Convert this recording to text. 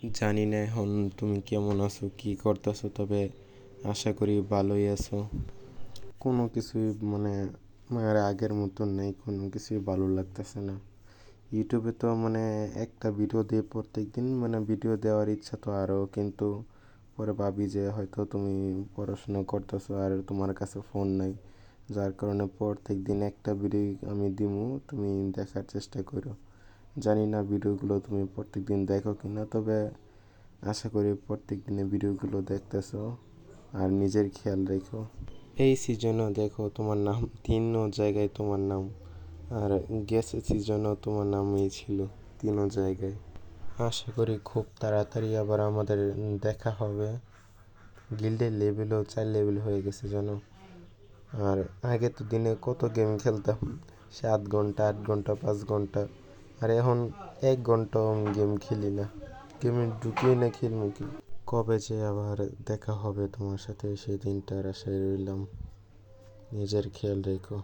জানি না এখন তুমি কেমন আছো, কি করতেছো, তবে আশা করি ভালোই আছো। কোনো কিছুই মানে আগের মতন নেই, কোনো কিছুই ভালো লাগতেছে না। ইউটিউবে তো একটা ভিডিও দিয়ে প্রত্যেক দিন ভিডিও দেওয়ার ইচ্ছা তো আরও, কিন্তু পরে ভাবি যে হয়তো তুমি পড়াশোনা করতেছো আর তোমার কাছে ফোন নাই, যার কারণে প্রত্যেক দিন একটা ভিডিও আমি দিমু, তুমি দেখার চেষ্টা করো। জানি না ভিডিওগুলো তুমি প্রত্যেক দিন দেখো কি না, তবে আশা করি প্রত্যেক দিনে ভিডিওগুলো দেখতেছো আর নিজের খেয়াল রেখো। এই সিজনও দেখো তোমার নাম 3 জায়গায় তোমার নাম, আর গ্যাসের সিজনও তোমার নামই ছিল 3 জায়গায়। আশা করি খুব তাড়াতাড়ি আবার আমাদের দেখা হবে। গিল্ডের লেভেলও 4 লেভেল হয়ে গেছে জানো। আর আগে তো দিনে কত গেম খেলতাম, 7 ঘন্টা 8 ঘন্টা 5 ঘন্টা, আর এখন 1 ঘন্টাও আমি গেম খেলি না, গেমে ঢুকিয়ে না খেলবো কি। কবে যে আবার দেখা হবে তোমার সাথে সেই দিনটার আশায় রইলাম। নিজের খেয়াল রেখো।